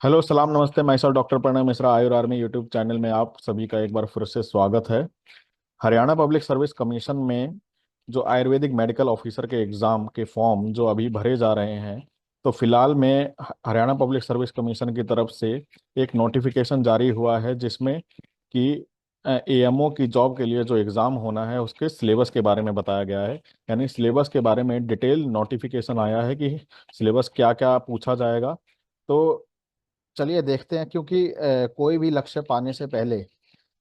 Hello सलाम नमस्ते। मैं sir doctor Pranay Mishra Ayur army YouTube channel में आप सभी का एक बार फिर से स्वागत है। हरियाणा पब्लिक सर्विस कमीशन में जो आयुर्वेदिक मेडिकल ऑफिसर के एग्ज़ाम के फॉर्म जो अभी भरे जा रहे हैं, तो फिलहाल में हरियाणा पब्लिक सर्विस कमीशन की तरफ से एक नोटिफिकेशन जारी हुआ है जिसमें कि एएमओ की जॉब के लिए जो एग्ज़ाम होना है उसके सिलेबस के बारे में बताया गया है। यानी सिलेबस के बारे में डिटेल नोटिफिकेशन आया है कि सिलेबस क्या क्या पूछा जाएगा। तो चलिए देखते हैं, क्योंकि कोई भी लक्ष्य पाने से पहले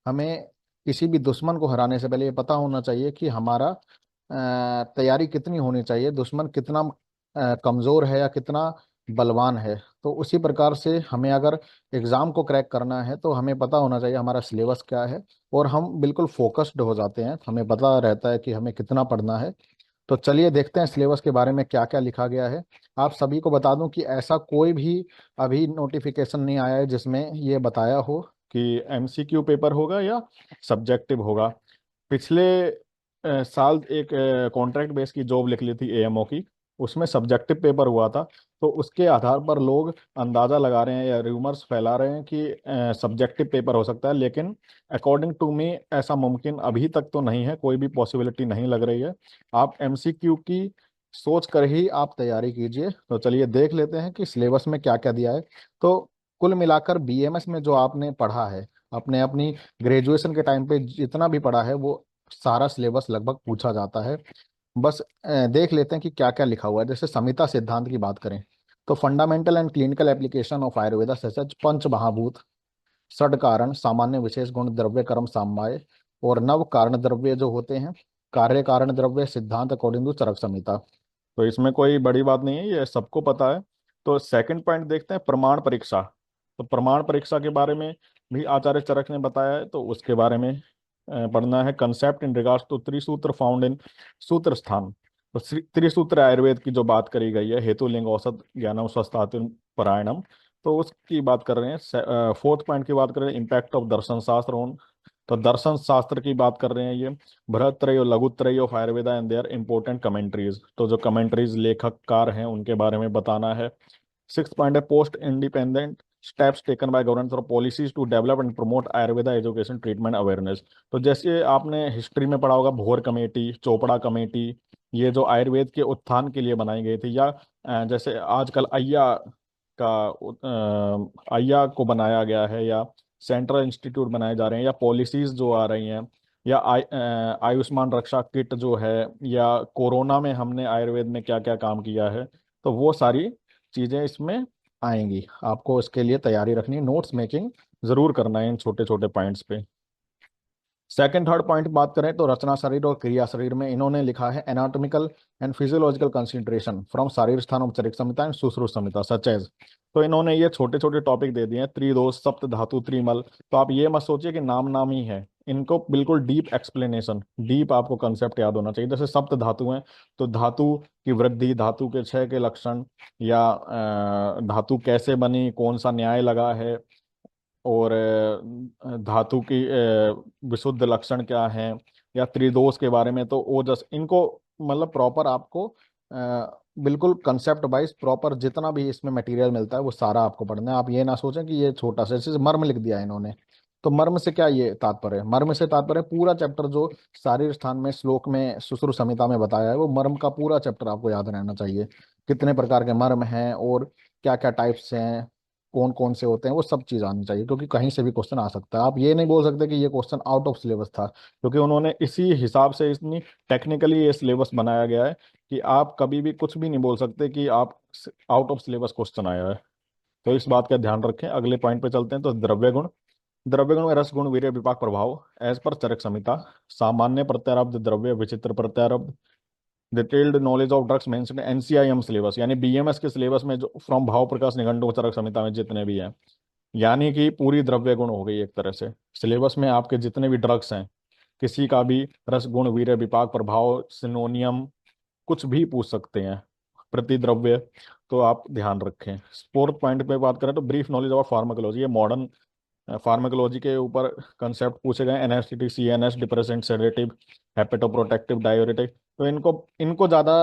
हमें किसी भी दुश्मन को हराने से पहले ये पता होना चाहिए कि हमारा तैयारी कितनी होनी चाहिए, दुश्मन कितना कमज़ोर है या कितना बलवान है। तो उसी प्रकार से हमें अगर एग्ज़ाम को क्रैक करना है तो हमें पता होना चाहिए हमारा सिलेबस क्या है, और हम बिल्कुल फोकस्ड हो जाते हैं, हमें पता रहता है कि हमें कितना पढ़ना है। तो चलिए देखते हैं सिलेबस के बारे में क्या क्या लिखा गया है। आप सभी को बता दूं कि ऐसा कोई भी अभी नोटिफिकेशन नहीं आया है जिसमें ये बताया हो कि एमसीक्यू पेपर होगा या सब्जेक्टिव होगा। पिछले साल एक कॉन्ट्रैक्ट बेस की जॉब लिख ली थी एएमओ की, उसमें सब्जेक्टिव पेपर हुआ था। तो उसके आधार पर लोग अंदाजा लगा रहे हैं या रूमर्स फैला रहे हैं कि सब्जेक्टिव पेपर हो सकता है, लेकिन अकॉर्डिंग टू मी ऐसा मुमकिन अभी तक तो नहीं है, कोई भी पॉसिबिलिटी नहीं लग रही है। आप एमसीक्यू की सोच कर ही आप तैयारी कीजिए। तो चलिए देख लेते हैं कि सिलेबस में क्या क्या दिया है। तो कुल मिलाकर बीएमएस में जो आपने पढ़ा है, आपने अपनी ग्रेजुएशन के टाइम पे जितना भी पढ़ा है वो सारा सिलेबस लगभग पूछा जाता है। बस देख लेते हैं कि क्या क्या लिखा हुआ है। जैसे संहिता सिद्धांत की बात करें तो fundamental and clinical application of Ayurveda such पंच महाभूत, षड कारण, सामान्य विशेष गुण, द्रव्य, कर्म, सामाय और नव कारण द्रव्य जो होते हैं, कार्य कारण द्रव्य, सिद्धांत अकॉर्डिंग टू चरक संहिता। तो इसमें कोई बड़ी बात नहीं है, ये सबको पता है। तो सेकंड पॉइंट देखते हैं, प्रमाण परीक्षा। तो प्रमाण परीक्षा के बारे में भी आचार्य चरक ने बताया है, तो उसके बारे में पढ़ना है। कंसेप्ट इन रिगार्ड्स टू त्रिसूत्र फाउंड इन सूत्र स्थान। तो त्रिसूत्र आयुर्वेद की जो बात करी गई है, हेतु लिंग औषध ज्ञानम स्वस्थ परायणम, तो उसकी बात कर रहे हैं। फोर्थ पॉइंट की बात कर रहे हैं, इम्पैक्ट ऑफ दर्शन शास्त्र ऑन। तो दर्शन शास्त्र की बात कर रहे हैं ये, बृहत्त्रय और लघुत्रय of Ayurveda and their important commentaries. तो जो कमेंट्रीज लेखककार हैं उनके बारे में बताना है। सिक्स पॉइंट है, post independent steps taken by government for policies to develop and promote Ayurveda education treatment awareness. तो जैसे आपने हिस्ट्री में पढ़ा होगा, भोर कमेटी, चोपड़ा कमेटी, ये जो आयुर्वेद के उत्थान के लिए बनाई गई थी, या जैसे आजकल अय्या को बनाया गया है, या सेंट्रल इंस्टीट्यूट बनाए जा रहे हैं, या पॉलिसीज जो आ रही हैं, या आयुष्मान रक्षा किट जो है, या कोरोना में हमने आयुर्वेद में क्या क्या काम किया है, तो वो सारी चीजें इसमें आएंगी। आपको इसके लिए तैयारी रखनी, नोट्स मेकिंग जरूर करना है इन छोटे छोटे पॉइंट्स पे। सेकंड थर्ड पॉइंट बात करें तो रचना शरीर और क्रिया शरीर में इन्होंने लिखा है anatomical and physiological consideration from शारीर स्थान उपचारिक संहिता and Sushruta Samhita such as. तो इन्होंने ये छोटे छोटे टॉपिक दे दिए हैं, त्रिदोष, सप्त धातु, त्रिमल। तो आप ये मत सोचिए कि नाम नाम ही है, इनको बिल्कुल डीप एक्सप्लेनेशन, डीप आपको कंसेप्ट याद होना चाहिए। जैसे सप्त धातु हैं, तो धातु की वृद्धि, धातु के क्षय के लक्षण, या धातु कैसे बनी, कौन सा न्याय लगा है, और धातु की विशुद्ध लक्षण क्या है, या त्रिदोष के बारे में। तो ओजस, इनको मतलब प्रॉपर आपको बिल्कुल कंसेप्ट वाइज प्रॉपर जितना भी इसमें मटेरियल मिलता है वो सारा आपको पढ़ना है। आप ये ना सोचें कि ये छोटा सा, जैसे मर्म लिख दिया है इन्होंने, तो मर्म से क्या ये तात्पर्य है? मर्म से तात्पर्य पूरा चैप्टर जो शारीर स्थान में श्लोक में सुश्रुत संहिता में बताया है, वो मर्म का पूरा चैप्टर आपको याद रहना चाहिए। कितने प्रकार के मर्म हैं और क्या क्या टाइप्स हैं, कौन कौन से होते हैं, वो सब चीज़ आनी चाहिए, क्योंकि कहीं से भी क्वेश्चन आ सकता है। आप ये नहीं बोल सकते कि ये क्वेश्चन आउट ऑफ सिलेबस था, क्योंकि उन्होंने इसी हिसाब से इतनी टेक्निकली ये सिलेबस बनाया गया है कि आप कभी भी कुछ भी नहीं बोल सकते कि आप आउट ऑफ सिलेबस क्वेश्चन आया है। तो इस बात का ध्यान रखें। अगले पॉइंट पे चलते हैं। तो द्रव्य गुण, द्रव्य गुण में रस गुण वीर्य विपाक प्रभाव एज पर चरक संहिता, सामान्य प्रत्यारब्ध द्रव्य, विचित्र प्रत्यारब्ध, detailed knowledge of drugs mentioned NCIM syllabus, यानी बीएमएस के सिलेबस में जो फ्रॉम भाव प्रकाश निघंटु चरक संहिता में जितने भी हैं, यानी कि पूरी द्रव्य गुण हो गई एक तरह से। सिलेबस में आपके जितने भी ड्रग्स हैं, किसी का भी रस गुण वीर्य विपाक प्रभाव सिनोनियम कुछ भी पूछ सकते हैं, प्रतिद्रव्य। तो आप ध्यान रखें। फोर्थ पॉइंट पे बात करें तो ब्रीफ नॉलेज ऑफ फार्माकोलॉजी, ये मॉडर्न फार्माकोलॉजी के ऊपर कंसेप्ट पूछे गए। Anaesthetic, CNS, depressant, sedative, hepatoprotective, diuretic. तो इनको इनको ज़्यादा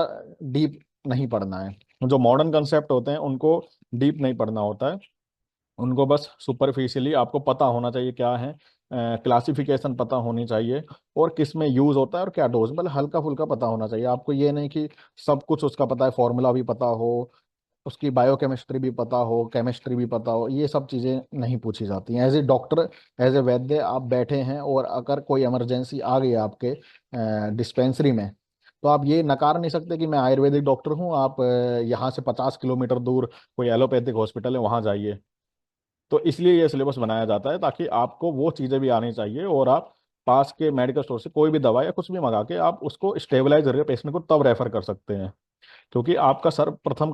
डीप नहीं पढ़ना है। जो मॉडर्न कंसेप्ट होते हैं उनको डीप नहीं पढ़ना होता है। उनको बस सुपरफिशियली आपको पता होना चाहिए क्या है, क्लासिफिकेशन पता होनी चाहिए, और किस में यूज होता है और क्या डोज, मतलब हल्का फुल्का पता होना चाहिए आपको। ये नहीं कि सब कुछ उसका पता है, फॉर्मूला भी पता हो, उसकी बायोकेमिस्ट्री भी पता हो, केमिस्ट्री भी पता हो, ये सब चीज़ें नहीं पूछी जाती हैं। As a doctor, as a vaidya आप बैठे हैं, और अगर कोई इमरजेंसी आ गई आपके डिस्पेंसरी में, तो आप ये नकार नहीं सकते कि मैं आयुर्वेदिक डॉक्टर हूँ, आप यहाँ से 50 किलोमीटर दूर कोई एलोपैथिक हॉस्पिटल है वहाँ जाइए। तो इसलिए ये सिलेबस बनाया जाता है ताकि आपको वो चीज़ें भी आनी चाहिए, और आप पास के मेडिकल स्टोर से कोई भी दवा या कुछ भी मंगा के आप उसको स्टेबलाइज करके पेशेंट को तब रेफर कर सकते हैं। क्योंकि आपका सर्वप्रथम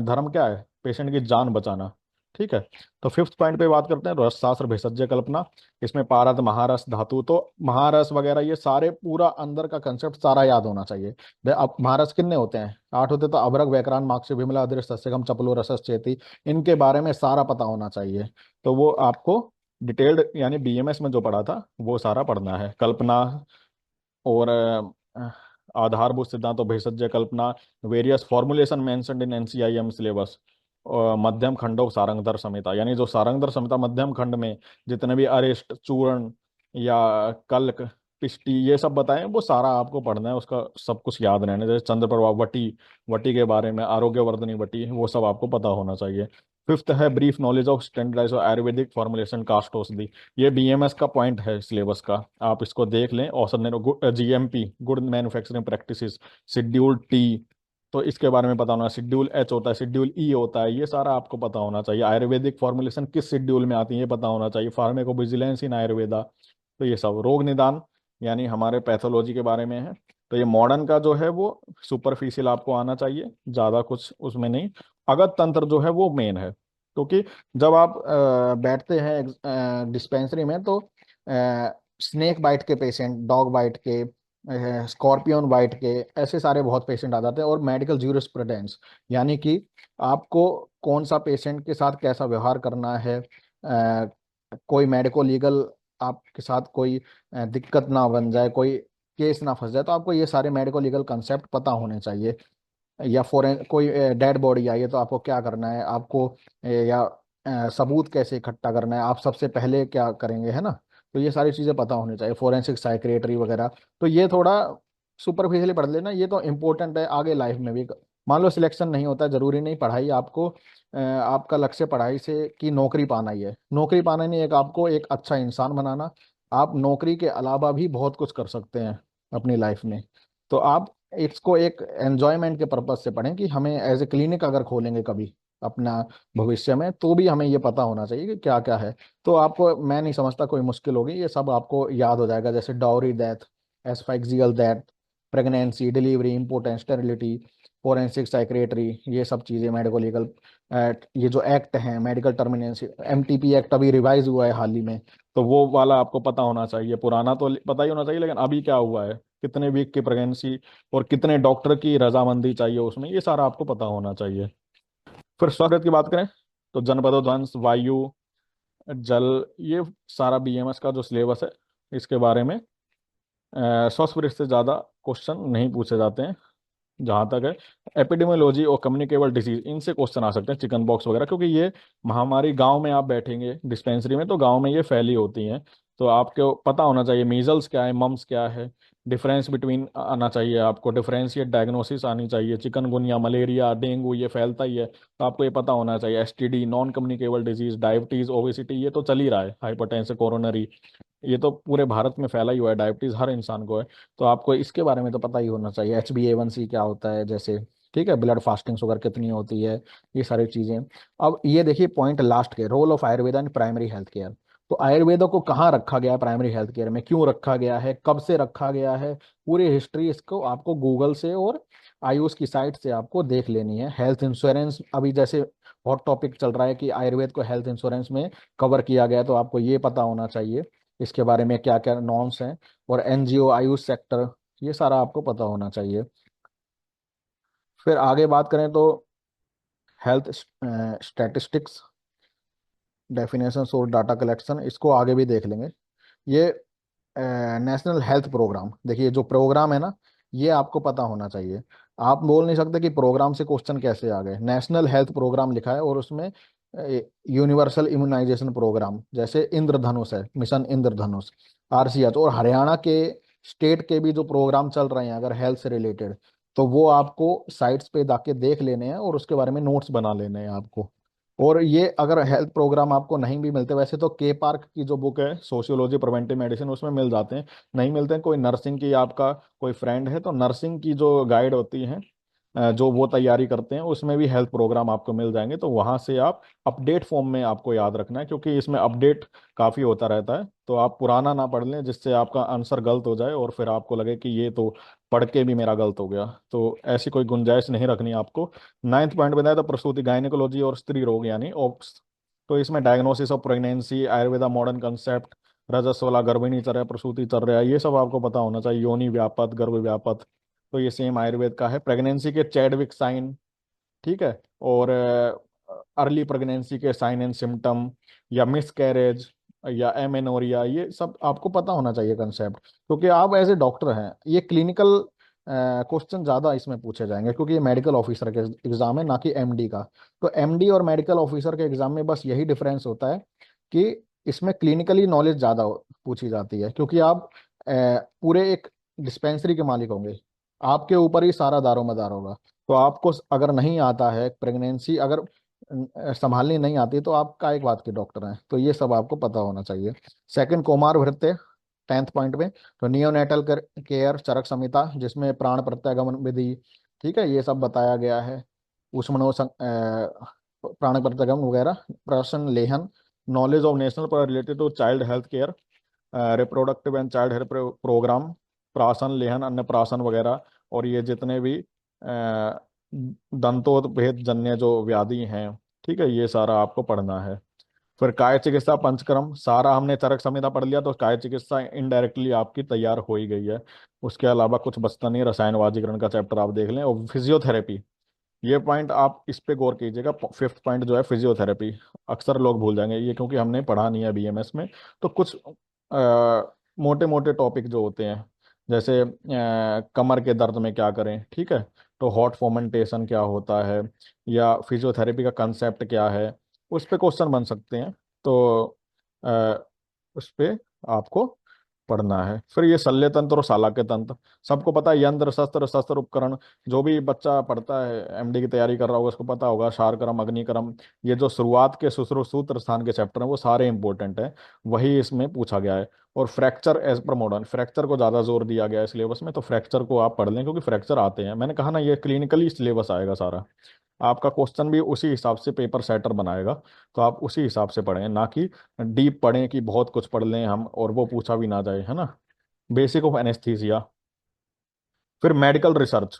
धर्म क्या है? पेशेंट की जान बचाना। ठीक है। तो फिफ्थ पॉइंट पे बात करते हैं, रस शास्त्र भेषज कल्पना। इसमें पारद महारस धातु, तो महारस वगैरह ये सारे पूरा अंदर का कंसेप्ट सारा याद होना चाहिए। अब महारस कितने होते हैं? 8 होते। तो अभ्रक व्याकरण माक्ष्य विमला अदृष्ट सस्यगम चपलो रसस चेती, इनके बारे में सारा पता होना चाहिए। तो वो आपको डिटेल्ड, यानी बीएमएस में जो पढ़ा था वो सारा पढ़ना है। कल्पना और आधारभूत सिद्धांतों भेषज कल्पना, various formulation mentioned in NCIM syllabus, मध्यम खंडों सारंगधर संहिता, यानी जो सारंगधर संहिता मध्यम खंड में जितने भी अरिष्ट, चूर्ण या कल्क, पिष्टि, ये सब बताएं, वो सारा आपको पढ़ना है, उसका सब कुछ याद रहना है। जैसे चंद्र प्रभाव वटी, वटी के बारे में, आरोग्यवर्धनी वटी, वो सब आपको पता होना चाहिए। फिफ्थ है brief knowledge of standardize Ayurvedic formulation कास्ट औषधि। ये बीएमएस का पॉइंट है सिलेबस का, आप इसको देख लें। औसत ने GMP, good manufacturing practices, schedule T, तो इसके बारे में पता होना। शेड्यूल एच होता है, शेड्यूल ई होता है, ये सारा आपको पता होना चाहिए। आयुर्वेदिक फॉर्मुलेशन किस शेड्यूल में आती है ये पता होना चाहिए। फार्मेको विजिलेंस इन आयुर्वेदा, तो ये सब रोग निदान यानी हमारे पैथोलॉजी के बारे में है। तो ये मॉडर्न का जो है वो सुपरफिशियल आपको आना चाहिए, ज़्यादा कुछ उसमें नहीं। अगत तंत्र जो है वो मेन है, क्योंकि जब आप बैठते हैं डिस्पेंसरी में, तो स्नेक बाइट के पेशेंट, डॉग बाइट के, स्कॉर्पियन बाइट के, ऐसे सारे बहुत पेशेंट आ जाते हैं। और मेडिकल ज्यूरिस्प्रूडेंस, यानी कि आपको कौन सा पेशेंट के साथ कैसा व्यवहार करना है, कोई मेडिको लीगल आपके साथ कोई दिक्कत ना बन जाए, कोई केस ना फंस जाए, तो आपको ये सारे मेडिको लीगल कंसेप्ट पता होने चाहिए। या फॉरेन कोई डेड बॉडी आई है तो आपको क्या करना है, आपको या सबूत कैसे इकट्ठा करना है, आप सबसे पहले क्या करेंगे, है ना। तो ये सारी चीज़ें पता होनी चाहिए, फोरेंसिक साइक्रेटरी वगैरह। तो ये थोड़ा सुपरफिशियली पढ़ लेना, ये तो इम्पोर्टेंट है आगे लाइफ में भी। मान लो सिलेक्शन नहीं होता, जरूरी नहीं पढ़ाई आपको, आपका लक्ष्य पढ़ाई से की नौकरी पाना ही है, नौकरी पाना नहीं, एक आपको एक अच्छा इंसान बनाना। आप नौकरी के अलावा भी बहुत कुछ कर सकते हैं अपनी लाइफ में। तो आप इसको एक एंजॉयमेंट के पर्पज से पढ़ें, कि हमें एज ए क्लिनिक अगर खोलेंगे कभी अपना भविष्य में, तो भी हमें ये पता होना चाहिए कि क्या क्या है। तो आपको, मैं नहीं समझता कोई मुश्किल होगी, ये सब आपको याद हो जाएगा। जैसे dowry death, asphyxial death, pregnancy, delivery, importance, sterility, forensic psychiatry, ये सब चीज़ें मेडिको लीगल, ये जो एक्ट हैं, मेडिकल टर्मिनेंसी, एमटीपी एक्ट अभी रिवाइज हुआ है हाल ही में, तो वो वाला आपको पता होना चाहिए। पुराना तो पता ही होना चाहिए, लेकिन अभी क्या हुआ है, कितने वीक की प्रेगनेंसी, और कितने डॉक्टर की रजामंदी चाहिए उसमें, ये सारा आपको पता होना चाहिए। फिर स्वास्थ्य की बात करें, तो जनपदों, ध्वंस, वायु, जल, ये सारा बीएमएस का जो सिलेबस है, इसके बारे में स्वास्थ्य से ज़्यादा क्वेश्चन नहीं पूछे जाते हैं। जहाँ तक है एपिडेमियोलॉजी और कम्युनिकेबल डिसीज, इनसे क्वेश्चन आ सकते हैं, चिकन बॉक्स वगैरह, क्योंकि ये महामारी गांव में आप बैठेंगे डिस्पेंसरी में, तो गांव में ये फैली होती हैं। तो आपको पता होना चाहिए मीजल्स क्या है, मम्स क्या है, डिफरेंस बिटवीन आना चाहिए आपको, डिफरेंशिएट डायग्नोसिस आनी चाहिए। चिकनगुनिया, मलेरिया, डेंगू, ये फैलता ही है, तो आपको ये पता होना चाहिए। STD, non communicable disease, diabetes, obesity, ये तो चल ही रहा है, हाइपरटेंशन, कोरोनरी, ये तो पूरे भारत में फैला ही हुआ है, डायबिटीज हर इंसान को है। तो आपको इसके बारे में तो पता ही होना चाहिए। HbA1c क्या होता है, जैसे, ठीक है, ब्लड फास्टिंग शुगर कितनी होती है, ये सारी चीजें। अब ये देखिए पॉइंट लास्ट के, role of Ayurveda in primary health care. तो आयुर्वेदा को कहाँ रखा गया है प्राइमरी हेल्थ केयर में, क्यों रखा गया है, कब से रखा गया है, पूरी हिस्ट्री इसको आपको गूगल से और आयुष की साइट से आपको देख लेनी है। हेल्थ इंश्योरेंस अभी जैसे हॉट टॉपिक चल रहा है कि आयुर्वेद को हेल्थ इंश्योरेंस में कवर किया गया है, तो आपको ये पता होना चाहिए इसके बारे में क्या क्या नॉर्म्स हैं। और एनजीओ, आयुष सेक्टर, ये सारा आपको पता होना चाहिए। फिर आगे बात करें तो हेल्थ स्टैटिस्टिक्स, डेफिनेशन और डाटा कलेक्शन, इसको आगे भी देख लेंगे। ये नेशनल हेल्थ प्रोग्राम, देखिए जो प्रोग्राम है ना, ये आपको पता होना चाहिए। आप बोल नहीं सकते कि प्रोग्राम से क्वेश्चन कैसे आ गए। नेशनल हेल्थ प्रोग्राम लिखा है, और उसमें यूनिवर्सल इम्यूनाइजेशन प्रोग्राम, जैसे इंद्रधनुष है, मिशन इंद्रधनुष, आरसीएच, और हरियाणा के स्टेट के भी जो प्रोग्राम चल रहे हैं अगर हेल्थ से रिलेटेड, तो वो आपको साइट्स पे जाके देख लेने हैं और उसके बारे में नोट्स बना लेने हैं आपको। और ये अगर हेल्थ प्रोग्राम आपको नहीं भी मिलते, वैसे तो के पार्क की जो बुक है सोशियोलॉजी प्रिवेंटिव मेडिसिन, उसमें मिल जाते हैं। नहीं मिलते हैं, कोई नर्सिंग की आपका कोई फ्रेंड है तो नर्सिंग की जो गाइड होती है, जो वो तैयारी करते हैं, उसमें भी हेल्थ प्रोग्राम आपको मिल जाएंगे। तो वहां से आप अपडेट फॉर्म में आपको याद रखना है, क्योंकि इसमें अपडेट काफी होता रहता है। तो आप पुराना ना पढ़ लें जिससे आपका आंसर गलत हो जाए और फिर आपको लगे कि ये तो पढ़ के भी मेरा गलत हो गया। तो ऐसी कोई गुंजाइश नहीं रखनी आपको। 9th पॉइंट बताया, तो प्रसूति गायनेकोलॉजी और स्त्री रोग यानी ओप्स। तो इसमें diagnosis of pregnancy, Ayurveda modern concept, रजस्वला, गर्भिणी चर्या, प्रसूति चर्या, ये सब आपको पता होना चाहिए। योनि व्यापत, गर्भ व्यापत, तो ये सेम आयुर्वेद का है। प्रेगनेंसी के चैडविक साइन, ठीक है, और अर्ली प्रेगनेंसी के साइन एंड सिम्टम, या मिस कैरेज, या एमेनोरिया, ये सब आपको पता होना चाहिए कंसेप्ट, क्योंकि आप एज ए डॉक्टर हैं। ये क्लिनिकल क्वेश्चन ज़्यादा इसमें पूछे जाएंगे, क्योंकि ये मेडिकल ऑफिसर के एग्जाम है, ना कि एमडी का। तो एमडी और मेडिकल ऑफिसर के एग्जाम में बस यही डिफरेंस होता है कि इसमें क्लिनिकली नॉलेज ज़्यादा पूछी जाती है, क्योंकि आप पूरे एक डिस्पेंसरी के मालिक होंगे, आपके ऊपर ही सारा दारोमदार होगा। तो आपको अगर नहीं आता है प्रेगनेंसी, अगर संभालनी नहीं आती, तो आप काय बात के डॉक्टर हैं। तो ये सब आपको पता होना चाहिए। सेकंड, कोमार भृत्य, 10th पॉइंट में, तो नियोनेटल केयर, चरक संहिता, जिसमें प्राण प्रत्यागमन विधि, ठीक है, ये सब बताया गया है। उष्मणो प्राण प्रत्यागमन वगैरह, प्रश्न लेहन, नॉलेज ऑफ नेशनल पर related to child health care, reproductive and child health program, प्राशन लेहन, अन्य प्राशन वगैरह, और ये जितने भी दंतोत्भेद जन्य जो व्याधि हैं, ठीक है, ये सारा आपको पढ़ना है। फिर काय चिकित्सा पंचक्रम, सारा हमने चरक संहिता पढ़ लिया, तो काय चिकित्सा इनडायरेक्टली आपकी तैयार हो ही गई है। उसके अलावा कुछ बचता नहीं, रसायन वाजीकरण का चैप्टर आप देख लें, और फिजियोथेरेपी, ये पॉइंट आप इस पे गौर कीजिएगा। 5th पॉइंट जो है फिजियोथेरेपी, अक्सर लोग भूल जाएंगे ये, क्योंकि हमने पढ़ा नहीं है बीएमएस में। तो कुछ मोटे मोटे टॉपिक जो होते हैं, जैसे कमर के दर्द में क्या करें, ठीक है, तो हॉट फोमेंटेशन क्या होता है, या फिजियोथेरेपी का कंसेप्ट क्या है, उस पे क्वेश्चन बन सकते हैं। तो अ, उस पे आपको पढ़ना है। फिर ये शल्य तंत्र और शाला के तंत्र, सबको पता है, यंत्र शस्त्र शस्त्र उपकरण, जो भी बच्चा पढ़ता है एमडी की तैयारी कर रहा होगा उसको पता होगा। शारक्रम, अग्निक्रम, ये जो शुरुआत के सुश्रुत स्थान के चैप्टर हैं वो सारे इंपॉर्टेंट हैं, वही इसमें पूछा गया है। और fracture as per modern, fracture को ज़्यादा जोर दिया गया है सिलेबस में, तो फ्रैक्चर को आप पढ़ लें, क्योंकि फ्रैक्चर आते हैं। मैंने कहा ना, ये क्लिनिकली सिलेबस आएगा सारा, आपका क्वेश्चन भी उसी हिसाब से पेपर सेटर बनाएगा। तो आप उसी हिसाब से पढ़ें, ना कि डीप पढ़ें कि बहुत कुछ पढ़ लें हम और वो पूछा भी ना जाए, है ना। Basic of anaesthesia. फिर मेडिकल रिसर्च,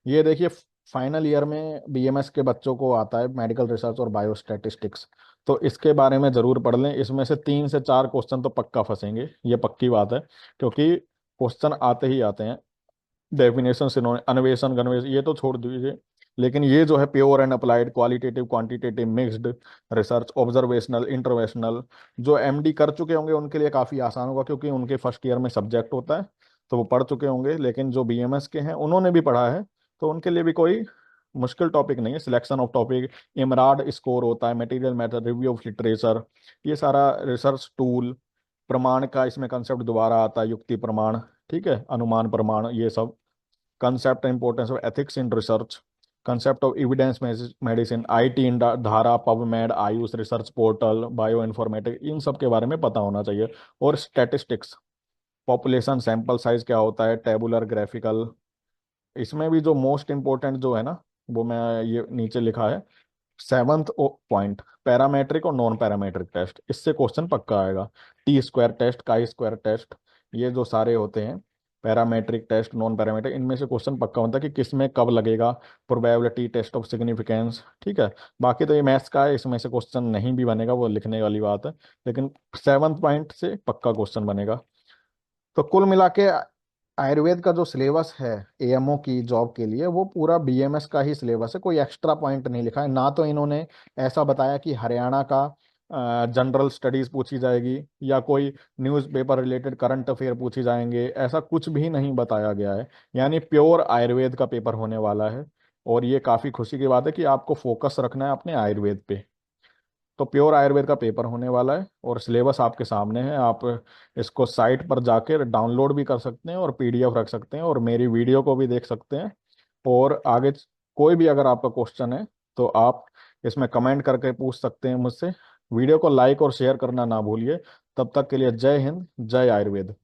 ये देखिए फाइनल ईयर में बीएमएस के बच्चों को आता है मेडिकल रिसर्च और बायोस्टैटिस्टिक्स। तो इसके बारे में जरूर पढ़ लें, इसमें से 3 से 4 क्वेश्चन तो पक्का फंसेंगे, ये पक्की बात है, क्योंकि क्वेश्चन आते ही आते हैं। डेफिनेशन, सिनोनिम, अन्वेषण, गणवेश, ये तो छोड़ दीजिए, लेकिन ये जो है pure and applied, qualitative, quantitative, mixed research, observational, interventional, जो एमडी कर चुके होंगे उनके लिए काफ़ी आसान होगा, क्योंकि उनके फर्स्ट ईयर में सब्जेक्ट होता है, तो वो पढ़ चुके होंगे। लेकिन जो बीएमएस के हैं उन्होंने भी पढ़ा है, तो उनके लिए भी कोई मुश्किल टॉपिक नहीं है। सिलेक्शन ऑफ टॉपिक, इमराड स्कोर होता है, material matter, review of literature, ये सारा रिसर्च टूल, प्रमाण का इसमें कंसेप्ट दोबारा आता है, युक्ति प्रमाण, ठीक है, अनुमान प्रमाण, ये सब। concept and importance of ethics in research, concept of evidence medicine, IT in Dhara, PubMed, AYUSH research portal, bio informatic, इन सब के बारे में पता होना चाहिए। और स्टैटिस्टिक्स, पॉपुलेशन, सैंपल साइज क्या होता है, टेबुलर, ग्राफिकल, इसमें भी जो मोस्ट इंपॉर्टेंट जो है ना, वो मैं ये नीचे लिखा है। 7th पॉइंट, पैरामेट्रिक और नॉन पैरामेट्रिक टेस्ट, इससे क्वेश्चन पक्का आएगा। T square test, chi square test, ये जो सारे होते हैं, पैरामेट्रिक टेस्ट, नॉन पैरामेट्रिक, इनमें से क्वेश्चन पक्का होता है कि किस में कब लगेगा। प्रोबेबिलिटी, टेस्ट ऑफ सिग्निफिकेंस, ठीक है। बाकी तो ये मैथ्स का है, इसमें से क्वेश्चन नहीं भी बनेगा, वो लिखने वाली बात है, लेकिन 7th पॉइंट से पक्का क्वेश्चन बनेगा। तो कुल मिला के आयुर्वेद का जो सिलेबस है एएमओ की जॉब के लिए, वो पूरा बीएमएस का ही सिलेबस है, कोई एक्स्ट्रा पॉइंट नहीं लिखा है। ना तो इन्होंने ऐसा बताया कि हरियाणा का जनरल स्टडीज पूछी जाएगी, या कोई न्यूज़पेपर रिलेटेड करंट अफेयर पूछी जाएंगे, ऐसा कुछ भी नहीं बताया गया है। यानी प्योर आयुर्वेद का पेपर होने वाला है। और ये काफ़ी खुशी की बात है कि आपको फोकस रखना है अपने आयुर्वेद पे। तो प्योर आयुर्वेद का पेपर होने वाला है और सिलेबस आपके सामने है। आप इसको साइट पर जाकर डाउनलोड भी कर सकते हैं और पीडीएफ रख सकते हैं और मेरी वीडियो को भी देख सकते हैं। और आगे कोई भी अगर आपका क्वेश्चन है तो आप इसमें कमेंट करके पूछ सकते हैं मुझसे। वीडियो को लाइक और शेयर करना ना भूलिए। तब तक के लिए जय हिंद, जय आयुर्वेद।